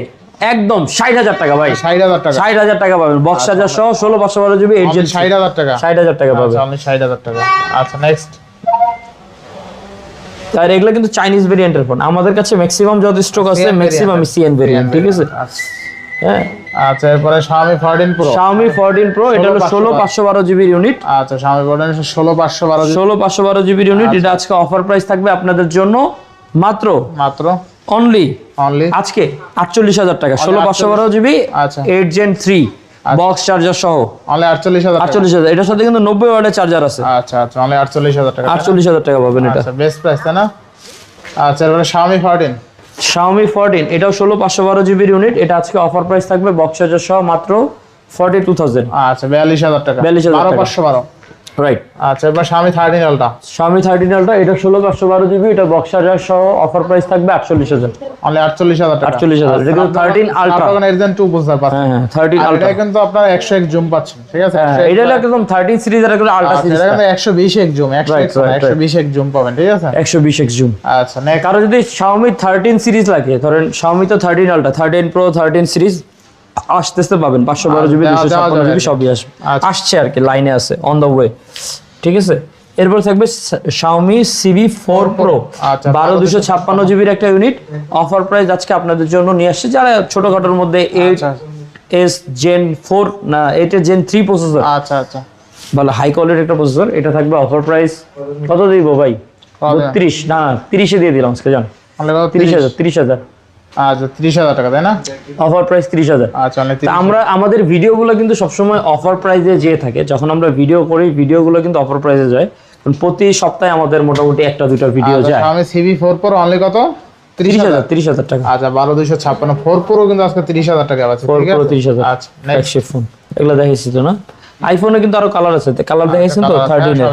S1: একদম 60000 টাকা ভাই।
S2: 60000 টাকা,
S1: 60000 টাকা পাবেন বক্স চার্জার সহ, 16512 জিবি 8 Gen
S2: 60000 টাকা,
S1: 60000 টাকা পাবেন।
S2: আচ্ছা 60000 টাকা। আচ্ছা নেক্সট,
S1: আর এগুলো কিন্তু চাইনিজ ভেরিয়েন্টের ফোন, আমাদের কাছে ম্যাক্সিমাম যত স্টক আছে ম্যাক্সিমাম সিএন ভেরিয়েন্ট, ঠিক আছে? হ্যাঁ
S2: আচ্ছা এরপরে Xiaomi 14 Pro।
S1: Xiaomi 14 Pro, এটা হলো 16512 জিবি ইউনিট।
S2: আচ্ছা Xiaomi 14 16512 জিবি,
S1: 16512 জিবি ইউনিট। এটা আজকে অফার প্রাইস থাকবে আপনাদের জন্য মাত্র অনলি আজকে 48000 টাকা। 16512 জিবি,
S2: আচ্ছা
S1: 8 Gen 3 বক্স চার্জার সহ
S2: অনলি 48000 টাকা।
S1: 48000। এটার সাথে কিন্তু 90 ওয়াটের চার্জার আছে।
S2: আচ্ছা আচ্ছা অনলি 48000 টাকা।
S1: 48000 টাকা পাবেন এটা।
S2: আচ্ছা বেস্ট প্রাইস তাই না? আচ্ছা এরপরে Xiaomi 14।
S1: Xiaomi 14 এটাও 16512 জিবি ইউনিট। এটা আজকে অফার প্রাইস থাকবে বক্স চার্জার সহ মাত্র 42000।
S2: আচ্ছা 42000 টাকা,
S1: 42512
S2: রাইট। আচ্ছা এবার Xiaomi 13 Ultra।
S1: Xiaomi 13 Ultra এটা 16512 জিবি, এটা বক্স চার্জার সহ অফার প্রাইস থাকবে 48000।
S2: অনলি 48000 টাকা।
S1: 48000। এটা কিন্তু 13 Ultra,
S2: আপনারা এর জন্য 2 প্রসেসর পাচ্ছেন।
S1: হ্যাঁ 13 Ultra।
S2: এটা কিন্তু আপনারা 101 জুম পাচ্ছেন, ঠিক আছে?
S1: এটা হলো একদম 13 সিরিজ আর আলট্রা সিরিজ।
S2: এটা কিন্তু 120x জুম, 120x জুম পাবেন, ঠিক আছে?
S1: 120x zoom.
S2: আচ্ছা নেক্সট,
S1: কারো যদি Xiaomi 13 সিরিজ লাগে, ধরেন Xiaomi তো 13 Ultra, 13 Pro, 13 সিরিজ আসতেছে পাবেন 512 জিবি, 256 জিবি সবই আসবে, আসছে আর কি, লাইনে আছে, অন দ্য ওয়ে, ঠিক আছে? এরপর থাকবে Xiaomi CB4 Pro, 12256 জিবির একটা ইউনিট। অফার প্রাইস আজকে আপনাদের জন্য নিয়ে আসছে যারা ছোটখাটোর মধ্যে 8s Gen 4 না 8 Gen 3 প্রসেসর,
S2: আচ্ছা আচ্ছা
S1: ভালো হাই কোয়ালিটির একটা প্রসেসর। এটা থাকবে অফার প্রাইস কত দিব ভাই? 32 না 30 এ দিয়ে দিলাম আজকে, জান 30000।
S2: আচ্ছা 30000 টাকা তাই না?
S1: Offer price 30000।
S2: আচ্ছা
S1: আমরা আমাদের ভিডিওগুলো কিন্তু সবসময় অফার প্রাইসে যেয়ে থাকে, যখন আমরা ভিডিও করি ভিডিওগুলো কিন্তু অফার প্রাইসে যায়, কারণ প্রতি সপ্তাহে আমাদের মোটামুটি একটা দুটো ভিডিও যায়।
S2: আমি CB4 Pro অনলি কত?
S1: 30000 টাকা।
S2: আচ্ছা 12256 4 Pro কিন্তু আজকে 30000 টাকা আছে, ঠিক আছে?
S1: 30000।
S2: আচ্ছা নেক্সট
S1: ফোন এগুলো দেখাইছি তো না? আইফোনে কিন্তু আরো কালার আছে, কালার দেখাইছেন তো 13 এর,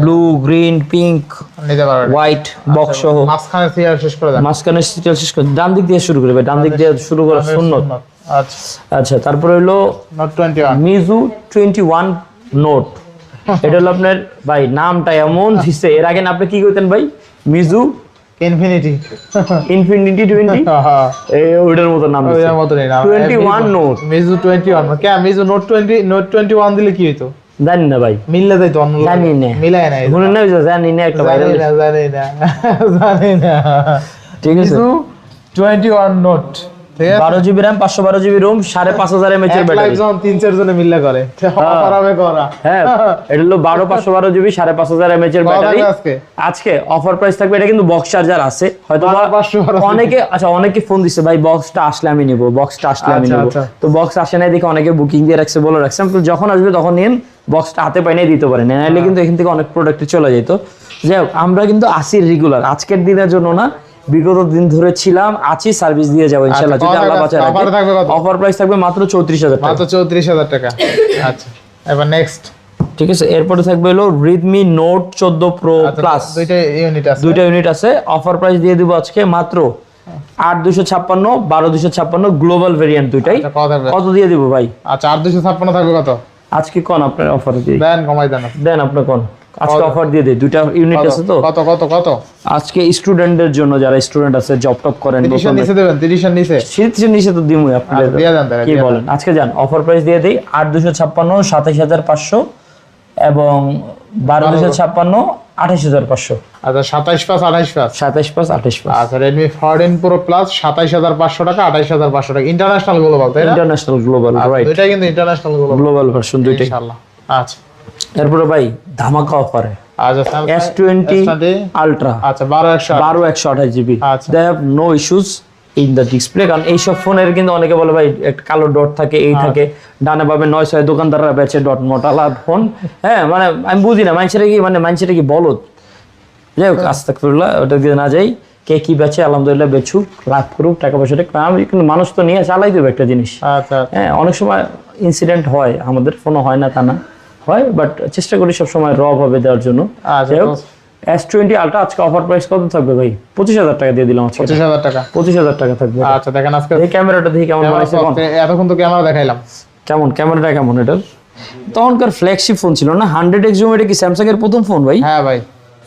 S1: ব্লু, গ্রিন, পিঙ্ক,
S2: নিতে পারবেন,
S1: হোয়াইট বক্স সহ।
S2: মাঝখানে সিরিয়াল শেষ করে দেন,
S1: মাঝখানে সিরিয়াল শেষ করে ডান দিক দিয়ে শুরু করবে, ডান দিক দিয়ে শুরু করা সুন্নত।
S2: আচ্ছা
S1: আচ্ছা তারপরে হলো
S2: Note 21
S1: Mizu 21 Note। এটা হলো আপনার ভাই নামটা এমন দিছে, এর আগে আপনি কি কইতেন ভাই? Mizu
S2: Infinity
S1: 20 এই ওইটার মতো নাম দিছে,
S2: ওইটার মতো নাম
S1: 21 Note।
S2: Mizu 21 কে Mizu Note 21 দিলে কি হইতো
S1: জানি না ভাই,
S2: মিললে যাইতো অন্য
S1: জানি না,
S2: মিলায় না,
S1: শুনে না জানি না একটা ভাইরাল,
S2: জানি না,
S1: ঠিক আছে?
S2: Mizu 21 Note, ঠিক আছে?
S1: 12 GB RAM, 512 GB ROM, 5500 mAh এর ব্যাটারি।
S2: যখন 3-4 জনে মিললে করে অফার হবে করা।
S1: হ্যাঁ এটা হলো 512 জিবি, 5500 mAh এর ব্যাটারি। আজকে অফার প্রাইস থাকবে। এটা কিন্তু বক্স চার্জার আছে, হয়তো অনেকে অনেকে ফোন দিছে ভাই বক্সটা আসলে আমি নিব, বক্সটা আসলে আমি নিব। তো বক্স আসে নাই দেখে অনেকে বুকিং দিয়ে রাখছে, বলে রাখছে যখন আসবে তখন নিন, বক্সটা হাতে পাই নাই দিতে পারেন, নাহলে কিন্তু এখান থেকে অনেক প্রোডাক্ট চলে যেত। যাই হোক আমরা কিন্তু আসি রেগুলার, আজকের দিনের জন্য না, বিগত দিন ধরে ছিলাম, আছি, সার্ভিস দিয়ে যাবো ইনশাআল্লাহ যদি আল্লাহ বাঁচায় রাখে। অফার প্রাইস থাকবে মাত্র 34000 টাকা,
S2: মাত্র 34000 টাকা। আচ্ছা এবার নেক্সট
S1: ঠিক আছে, এরপরে থাকবে হলো Redmi Note 14 Pro Plus,
S2: দুইটা ইউনিট আছে।
S1: দুইটা ইউনিট আছে। অফার প্রাইস দিয়ে দিব আজকে মাত্র 8256, 12256 গ্লোবাল ভেরিয়েন্ট দুইটাই। কত দিয়ে দিব ভাই?
S2: আচ্ছা 8256 থাকবে কত
S1: আজকে কোন আপনার অফার দিয়ে
S2: দেন, কমাই দেন।
S1: দেন আপনি কোন আজকে অফার দিয়ে দেই, দুইটা ইউনিট আছে তো।
S2: কত কত কত
S1: আজকে স্টুডেন্টদের জন্য, যারা স্টুডেন্ট আছে জব টপ করেন,
S2: 30 এর নিচে দেবেন, 30 এর নিচে
S1: শীতের নিচে তো দিমুই আপনি
S2: দিয়ে দেন তাহলে,
S1: কি বলেন? আজকে যান অফার প্রাইস দিয়ে দেই 8256, 27500 এবং 12256, 28500।
S2: আচ্ছা 27 পাস 28 পাস
S1: 27 পাস 28 পাস।
S2: আচ্ছা Redmi 14 Pro Plus 27500 টাকা, 28500 টাকা, ইন্টারন্যাশনাল গ্লোবাল তাই না?
S1: ইন্টারন্যাশনাল গ্লোবাল, রাইট,
S2: দুইটাই কিন্তু ইন্টারন্যাশনাল
S1: গ্লোবাল ভার্সন দুইটাই
S2: ইনশাআল্লাহ। আচ্ছা
S1: এরপরে ভাই ধামাকা অফারে
S2: আচ্ছা
S1: S20 Ultra,
S2: আচ্ছা 12128
S1: জিবি,
S2: আচ্ছা।
S1: They have no issues in the display. কারণ এইসব ফোনের কিন্তু অনেকে বলে ভাই একটা কালো ডট থাকে, এই থাকে, ডানে পাবে 900 দোকানদাররা বেচে ডট মোটালা ফোন। হ্যাঁ মানে আমি বুঝি না মানুষেরা কি, মানে মানুষেরা কি বলদ। যাই হোক আস্তাগফিরুল্লাহ, ওটা দিয়ে না যাই, কে কি বেচে আলহামদুলিল্লাহ বেচুক, লাভ করুক, টাকা পয়সাটা আমি কিন্তু মানুষ তো নিয়ে চালাই দেবো একটা জিনিস।
S2: আচ্ছা
S1: হ্যাঁ অনেক সময় ইনসিডেন্ট হয়, আমাদের ফোনও হয় না তা না, হয়, বাট চেষ্টা করি সব সময় র ভাবে দেওয়ার জন্য।
S2: আচ্ছা
S1: যাই হোক S20 Ultra আজকে অফার প্রাইস কত থাকবে ভাই? 25000 টাকা দিয়ে দিলাম আজকে।
S2: 25000 টাকা
S1: 25000 টাকা থাকবে।
S2: আচ্ছা দেখেন আজকে
S1: এই ক্যামেরাটা দেখি কেমন বানাইছে কোন?
S2: এতক্ষণ তো ক্যামেরা দেখাইলাম,
S1: কেমন ক্যামেরাটা কেমন এটার? তখনকার ফ্ল্যাগশিপ ফোন ছিল না 100x জুম, এটা কি স্যামসাং এর প্রথম ফোন ভাই?
S2: হ্যাঁ ভাই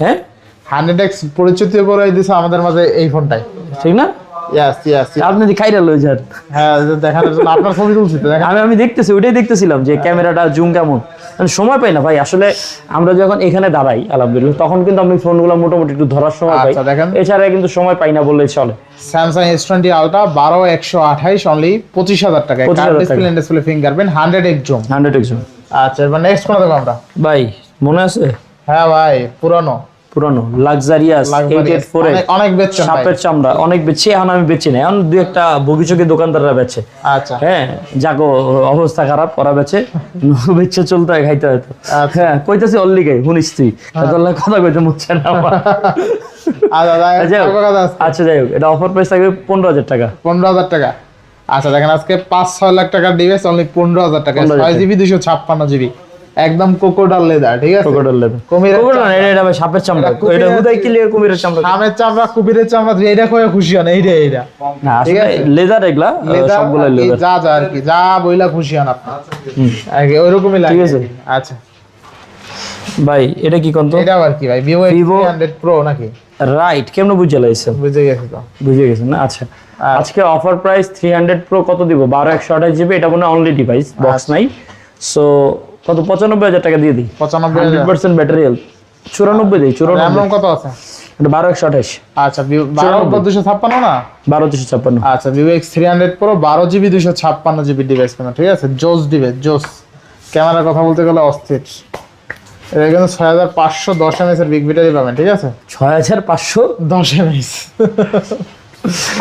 S1: হ্যাঁ
S2: 100x পরিচিত করে দিছে আমাদের মাঝে এই ফোনটাই,
S1: ঠিক না?
S2: Yes yes.
S1: আপনি দি খাইরা লই যান।
S2: হ্যাঁ দেখানোর জন্য আপনার ছবি তুলছি তো দেখেন।
S1: আমি দেখতেছি, ওইটাই দেখতেছিলাম যে ক্যামেরাটা জুম কেমন। আমি সময় পাই না ভাই আসলে, আমরা যখন এখানে দাঁড়াই আলহামদুলিল্লাহ তখন কিন্তু আমি ফোনগুলো মোটামুটি একটু ধরার সময় পাই,
S2: আচ্ছা দেখেন
S1: এছাড়া কিন্তু সময় পাই না বললেই চলে।
S2: Samsung S20 Ultra 12128 অনলি 25000 টাকা,
S1: 25,000
S2: curved display and display fingerprint 100x zoom.
S1: 100x zoom.
S2: আচ্ছা এবার নেক্সট কোন দেব আমরা
S1: ভাই মনে আছে?
S2: হ্যাঁ ভাই পুরানো
S1: পুরানো লাক্সারিয়াস 884
S2: অনেক বেচছেন ভাই,
S1: সাপের চামড়া অনেক বেচছি, এখন আমি বেচি না, এখন দুই একটা বগিচকি দোকানদাররা বেচে।
S2: আচ্ছা
S1: হ্যাঁ যাকো অবস্থা খারাপ, ওরা বেচে বেচে চলতে হয়, খাইতে হয়তো।
S2: আচ্ছা।
S1: হ্যাঁ কইতাছি অল্লি গাই শুনিস তুই, তাহলে কথা কইতে মুচ্ছে না আমার।
S2: আচ্ছা
S1: আচ্ছা যাই হোক এটা অফার প্রাইস থাকবে 15000 টাকা।
S2: 15000 টাকা। আচ্ছা দেখেন আজকে 5-6 লাখ টাকার ডিভাইস অনলি 15000 টাকা, 6GB 256GB, একদম কোকোডাল লেদার, ঠিক আছে?
S1: কোকোডাল লেদার,
S2: কুমিরের
S1: কোকোডাল না, এটা ভাই সাপের চামড়া, এটা হুদাই কি লিয়ে কুমিরের চামড়া?
S2: সামের চামড়া, কুমিরের চামড়া, এইটা কয়ে খুশি হন, এইটা
S1: না আসলে লেদার, এগুলা সবগুলা লেদার,
S2: যা যা আর কি, যা বইলা খুশি হন আপনি, ওইরকমই লাগে,
S1: ঠিক আছে?
S2: আচ্ছা
S1: ভাই এটা কি কোন তো?
S2: এটা আবার কি ভাই? Vivo X300 Pro নাকি?
S1: রাইট, কেমনে বুঝে লাইছেন?
S2: বুঝে গেছি তো,
S1: বুঝে গেছেন না? আচ্ছা আজকে অফার প্রাইস 300 Pro কত দিব? 12128GB, এটা কোনো অনলি ডিভাইস, বক্স নাই। সো কত? 95000 টাকা দিয়ে দিই।
S2: 95000
S1: 100% ব্যাটারি হেলথ, 94 দেই, 94
S2: RAM কত আছে?
S1: এটা 12228।
S2: আচ্ছা 12256 না?
S1: 12256।
S2: আচ্ছা Vivo X300 Pro 12GB 256GB device কেন, ঠিক আছে? জোস ডিভাইস, জোস। ক্যামেরার কথা বলতে গেলে অস্থির। এটা কিন্তু 6510 mAh এর বিগ ব্যাটারি পাবেন, ঠিক আছে?
S1: 6510
S2: mAh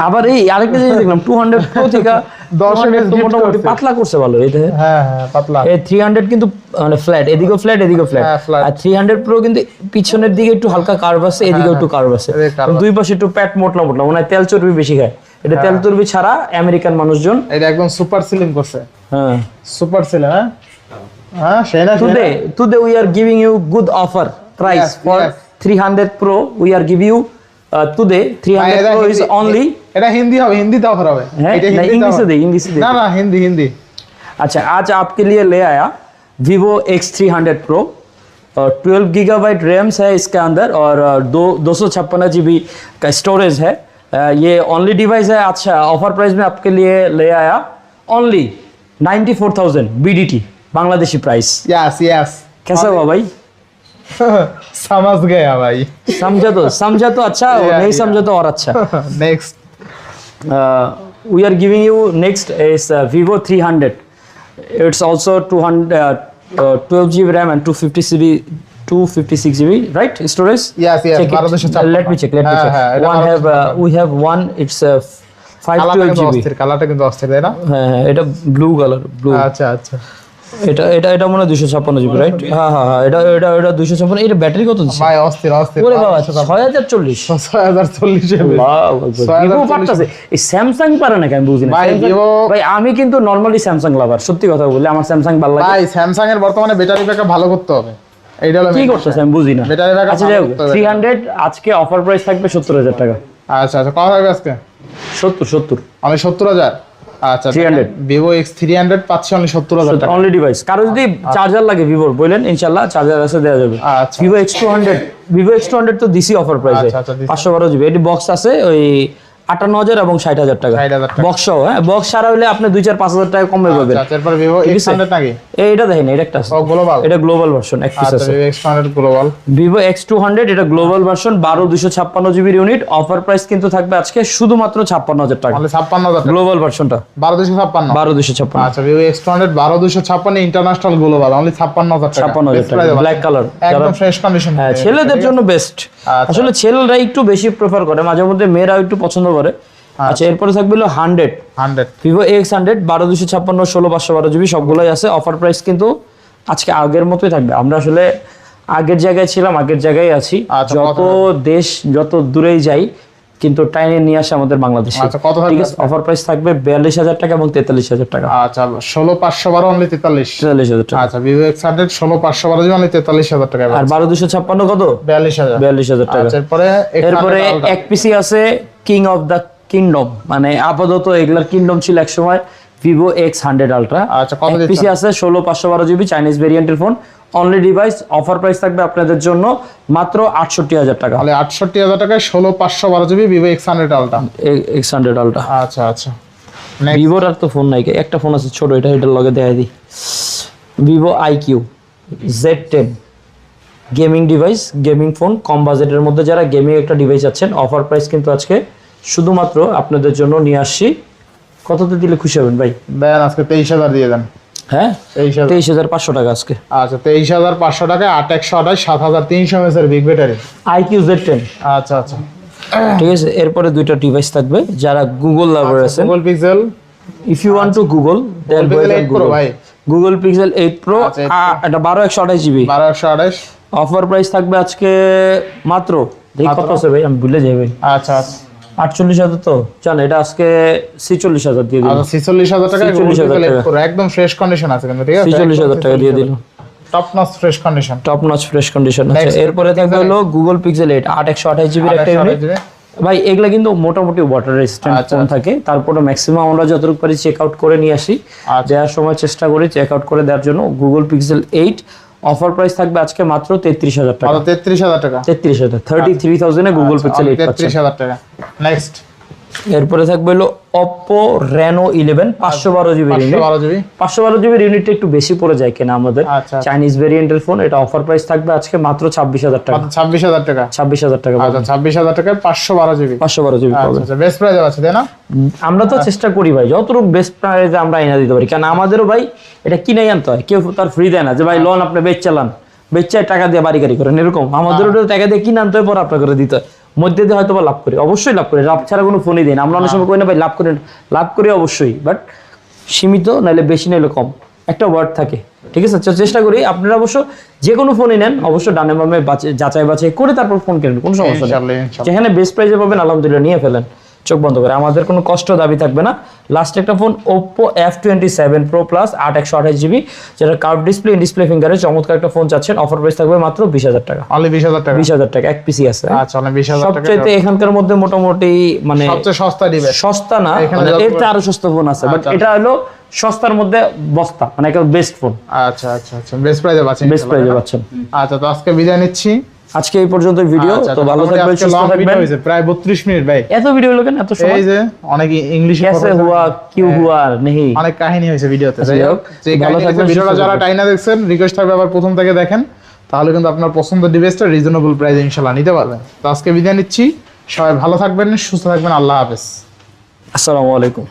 S1: আবার এই আরেকটা জিনিস দেখলাম 200 Pro থেকে
S2: 10 mAh
S1: তো মোটামুটি পাতলা করছে ভালো। এটা
S2: হ্যাঁ হ্যাঁ পাতলা।
S1: এই 300 কিন্তু মানে ফ্ল্যাট, এদিকেও ফ্ল্যাট এদিকেও ফ্ল্যাট,
S2: হ্যাঁ, flat।
S1: আর 300 Pro কিন্তু পিছনের দিকে একটু হালকা কার্ভ আছে, এদিকেও একটু কার্ভ আছে, দুই পাশে একটু প্যাট মোটলা মোটলা, মানে তেল চর্বি বেশি খায়। এটা তেল চর্বি ছাড়া আমেরিকান মানুষজন
S2: এটা একদম সুপার সিলিং করছে।
S1: হ্যাঁ
S2: সুপার সিলিং। হ্যাঁ হ্যাঁ সেনা
S1: today we are giving you good offer price
S2: Yes,
S1: for
S2: yes.
S1: 300 Pro. We are giving you today 300 Pro is only
S2: এটা হিন্দি হবে, হিন্দিতে অফার হবে।
S1: है
S2: এটা
S1: नहीं इंग्लिश से दे, इंग्लिश से दे।
S2: না না हिंदी हिंदी।
S1: अच्छा आज आपके लिए ले आया Vivo X300 Pro, 12 gigabyte rams है इसके अंदर और 256GB का स्टोरेज है। ये ओनली डिवाइस है। अच्छा ऑफर प्राइस में आपके लिए ले आया only 94,000 BDT Bangladeshi price.
S2: Yes yes
S1: कैसा हुआ भाई?
S2: समझ गया भाई।
S1: समझा तो अच्छा, और नहीं समझा तो और अच्छा।
S2: Next
S1: we are giving you next is Vivo 300. It's also 12GB RAM and 256GB right storage.
S2: Yes yes
S1: Check it. Let me check. One have we have one. It's 512GB.
S2: কালারটা কিন্তু অস্থির তাই না?
S1: হ্যাঁ এটা ব্লু কালার, ব্লু।
S2: আচ্ছা আচ্ছা
S1: এটা এটা এটা মনে হয় 256 জিবি রাইট? হ্যাঁ হ্যাঁ হ্যাঁ, এটা এটা এটা 256। এটা ব্যাটারি কত দিচ্ছে?
S2: ভাই অস্থির অস্থির।
S1: ওরে বাবা 6040।
S2: 6040 এর
S1: ভিভো পারতাছে, এই স্যামসাং পারে না কেন বুঝি না।
S2: ভাই, Vivo-
S1: ভাই আমি কিন্তু নরমালি স্যামসাং লাভার, সত্যি কথা বলি আমার স্যামসাং ভালো লাগে।
S2: ভাই স্যামসাং এর বর্তমানে ব্যাটারি ব্যাকআপ ভালো করতে হবে, এইটা হলো
S1: কি
S2: main
S1: করতেছে আমি বুঝি না।
S2: ব্যাটারি ব্যাকআপ
S1: আচ্ছা যাই হোক, 300 আজকে অফার প্রাইস থাকবে 70000 টাকা।
S2: আচ্ছা আচ্ছা, কত হবে আজকে?
S1: 70
S2: আমি 70000। আচ্ছা
S1: 300
S2: ভিভো X300 পাচ্ছি অনলি 70000 টাকা।
S1: Only device. কারো যদি চার্জার লাগে ভিভোর বলেন, ইনশাআল্লাহ চার্জার আছে, দেওয়া যাবে।
S2: আচ্ছা
S1: ভিভো X200 তো দিছি অফার প্রাইসে,
S2: আচ্ছা, আচ্ছা, দিছি।
S1: 512 জিবি। এটি বক্স আছে ওই 58000 এবং 60000 টাকা
S2: 60,000 টাকা।
S1: বক্স সহ। হ্যাঁ, বক্স ছাড়া হলে আপনি 2-4-5000 টাকা কমে পাবেন।
S2: আচ্ছা এরপর ভিভো
S1: ঠিক আছে?
S2: X100 নাকি?
S1: এইটা দেখেন, এটা একটা আছে,
S2: ও গ্লোবাল।
S1: এটা গ্লোবাল ভার্সন, এক পিস
S2: আচ্ছা
S1: আছে।
S2: Vivo X100 global.
S1: Vivo X200 এটা গ্লোবাল ভার্সন, 12 256 জিবির ইউনিট। অফার প্রাইস কিন্তু থাকবে আজকে শুধুমাত্র 56000 টাকা
S2: অনলি 56000 টাকা।
S1: গ্লোবাল ভার্সনটা,
S2: 12256।
S1: 12256।
S2: আচ্ছা Vivo X200 12256 international global only 56000 টাকা।
S1: 56000 টাকা ব্ল্যাক কালার,
S2: একদম ফ্রেশ কন্ডিশন।
S1: হ্যাঁ ছেলেদের জন্য বেস্ট।
S2: আচ্ছা।
S1: আসলে ছেলেরা একটু বেশি প্রেফার করে, মাঝে মধ্যে মেয়েরাও একটু পছন্দ করে। আচ্ছা এরপরে থাকবে হলো 100
S2: 100
S1: ভিভো X100 12256 16512 জিবি, সবগুলোই আছে। অফার প্রাইস কিন্তু আজকে আগের মতোই থাকবে। আমরা আসলে আগের জায়গায় ছিলাম, আগের জায়গায় আছি।
S2: আচ্ছা,
S1: যত দেশ যত দূরেই যাই কিন্তু টাইনে নিয়ে আসে আমাদের বাংলাদেশে।
S2: আচ্ছা, কত থাকবে?
S1: ঠিক আছে, অফার প্রাইস থাকবে 42000 টাকা এবং 43000 টাকা।
S2: আচ্ছা 16512 অনলি 43।
S1: 43000 টাকা।
S2: আচ্ছা ভিভো X100 16512 জিবি অনলি 43000 টাকা।
S1: আর 12256 কত?
S2: 42000।
S1: 42000 টাকা।
S2: আচ্ছা এরপরে
S1: এরপরে এক পিসি আছে কিং অফ দা কিংডম, মানে আপাতত এগুলার কিংডম ছিল এক সময়, ভিভো X100 আলট্রা।
S2: আচ্ছা, কত
S1: এক
S2: দিচ্ছেন?
S1: পিসি আছে 16512 জিবি চাইনিজ ভেরিয়েন্টের ফোন, অনলি ডিভাইস। অফার প্রাইস থাকবে আপনাদের জন্য মাত্র 68000 টাকা।
S2: তাহলে 68000 টাকায় 16512 GB Vivo X100 ultra.
S1: X100 ultra.
S2: আচ্ছা আচ্ছা নেক্সট।
S1: ভিভোর আর তো ফোন নাই, একটা ফোন আছে ছোট, এটার লগে দেখাই দিই। Vivo IQ Z10 gaming device, gaming phone, কম বাজেটের মধ্যে যারা গেমিং একটা ডিভাইস আছেন, অফার প্রাইস কিন্তু আজকে শুধুমাত্র আপনাদের জন্য নিয়ে আসছি। কততে দিলে খুশি হবেন ভাই?
S2: দেন আজকে 23000 দিয়ে দেন।
S1: হ্যাঁ
S2: 23000।
S1: 23500 টাকা আজকে।
S2: আচ্ছা 23500 টাকায় 8128 7300 mAh এর বিগ ব্যাটারি।
S1: IQ Z10।
S2: আচ্ছা আচ্ছা
S1: ঠিক আছে, এরপরে দুইটা ডিভাইস থাকবে যারা গুগল লাভার আছেন।
S2: Google Pixel
S1: if you want to Google then
S2: Pixel 8 Pro ভাই।
S1: গুগল পিক্সেল 8 প্রো,
S2: আচ্ছা, 8
S1: এটা 12128 জিবি।
S2: 12128।
S1: অফার প্রাইস থাকবে আজকে মাত্র, দেখি কত আছে ভাই, আমি ভুলে যাই ভাই।
S2: আচ্ছা আচ্ছা
S1: 48000 তো জান, এটা আজকে 46000 দিয়ে দিন।
S2: আচ্ছা 46000 টাকায় গুগল
S1: 46000
S2: পিক্সেল 8
S1: টাকা।
S2: Pro একদম ফ্রেশ কন্ডিশন আছে কিন্তু, ঠিক আছে?
S1: 46000 টাকা দিয়ে দিল,
S2: top notch fresh condition.
S1: Top notch fresh condition আছে।
S2: Next,
S1: এরপরে থাকবে হলো গুগল পিক্সেল 8 8128 জিবির একটা ইউনিট। ভাই এগুলা কিন্তু মোটামুটি ওয়াটার রেজিস্ট্যান্ট
S2: আচ্ছা,
S1: ফোন থাকে, তারপরে ম্যাক্সিমাম আমরা যতটুকু পারি চেক আউট করে নিয়ে আসি,
S2: আচ্ছা।
S1: দেওয়ার সময় চেষ্টা করি চেক আউট করে দেওয়ার জন্য। গুগল পিক্সেল 8 অফার প্রাইস থাকবে আজকে মাত্র 33000 টাকা।
S2: 33000 টাকা।
S1: 33000, 33000 এ গুগল পিক্সেল 8 পাচ্ছেন।
S2: 33000 টাকা। নেক্সট
S1: এরপরে থাকবে হলো Oppo Reno 11 512 GB unit.
S2: 512 GB.
S1: 512 জিবির ইউনিটটা একটু বেশি পড়ে যায় কেনা আমাদের,
S2: আচ্ছা।
S1: চাইনিজ ভেরিয়েন্টের ফোন। এটা অফার প্রাইস থাকবে আজকে মাত্র 26000 টাকা।
S2: মাত্র 26000 টাকা।
S1: 26000 টাকা
S2: আচ্ছা 26000 টাকায় 512 জিবি।
S1: 512 জিবি
S2: আচ্ছা
S1: পাবেন।
S2: আচ্ছা বেস্ট প্রাইস আছে তাই না?
S1: আমরা তো চেষ্টা করি ভাই যতটুকু বেস্ট প্রাইসে আমরা এনে দিতে পারি, কারণ আমাদেরও ভাই এটা কিনেই আনতে হয়, কেউ তার ফ্রি দেয় না যে ভাই লোন আপনি বেচ চালান, বেচায় টাকা দিয়ে বাড়ি গাড়ি করেন, এরকম আমাদেরও টাকা দিয়ে কিনে আনতে হয়, পর আপনার করে দিতে হয়। মধ্যে দিয়ে হয়তো বা লাভ করি, অবশ্যই লাভ করি, লাভ ছাড়া কোনো ফোনই দিই না আমরা। অনেক সময় করি না ভাই লাভ করি, লাভ করি অবশ্যই, বাট সীমিত, নাহলে বেশি নাহলে কম, একটা ওয়ার্ড থাকে। ঠিক আছে, চেষ্টা করি আপনারা অবশ্য যে কোনো ফোনই নেন অবশ্য ডানে বামে যাচাই বাছাই করে তারপর ফোন কেনেন, কোনো সমস্যা নেই।
S2: ইনশাআল্লাহ ইনশাআল্লাহ।
S1: যেখানে বেস্ট প্রাইসে পাবেন আলহামদুলিল্লাহ নিয়ে ফেলেন, চোখ বন্ধ করে, আমাদের কোনো কষ্ট দাবি থাকবে না। লাস্ট একটা phone Oppo F27 Pro Plus 8128 GB, যেটা কার্ভ ডিসপ্লে, ইন ডিসপ্লে ফিঙ্গারে চমৎকার একটা ফোন চাচ্ছেন, অফার প্রাইস থাকবে মাত্র 20000 টাকা।
S2: অনলি 20000 টাকা।
S1: 20000 টাকা এক পিসি আছে।
S2: আচ্ছা অনলি 20000 টাকা।
S1: সবচাইতে এখানকার মধ্যে মোটামুটি মানে
S2: সবচেয়ে সস্তা ডিভাইস।
S1: সস্তা না,
S2: এখানে
S1: মানে
S2: যত
S1: এর চেয়ে আরো সস্তা ফোন আছে, বাট
S2: আচ্ছা।
S1: এটা হলো সস্তার মধ্যে বস্তা, মানে একটা বেস্ট ফোন,
S2: আচ্ছা আচ্ছা আচ্ছা বেস্ট প্রাইসে পাচ্ছেন।
S1: বেস্ট প্রাইসে পাচ্ছেন।
S2: আচ্ছা তো আজকে বিদায় নিচ্ছি।
S1: আজকে এই পর্যন্ত ভিডিও।
S2: আচ্ছা,
S1: তো ভালো
S2: মোটামুটি
S1: থাকবেন,
S2: আজকে
S1: সুস্থ
S2: long video
S1: থাকবেন।
S2: হয়েছে, প্রায় 32 মিনিট ভাই।
S1: এত ভিডিও হলো কেন এত সময়?
S2: এই যে অনেক ইংলিশে
S1: कैसे हुआ क्यों हुआ नहीं,
S2: অনেক কাহিনী হয়েছে ভিডিওতে।
S1: যাই হোক,
S2: যে
S1: ভালো থাকবেন,
S2: ভিডিওটা
S1: সুস্থ
S2: যারা
S1: থাকবেন।
S2: টাইনা দেখছেন রিকোয়েস্ট থাকবে আবার প্রথম থেকে দেখেন, তাহলে কিন্তু আপনার পছন্দের ডিভাইসটা রিজনেবল প্রাইসে ইনশাআল্লাহ নিতে পারবেন। তো আজকে বিদায় নিচ্ছি, সবাই ভালো থাকবেন, সুস্থ থাকবেন, আল্লাহ হাফেজ।
S1: আসসালামু আলাইকুম।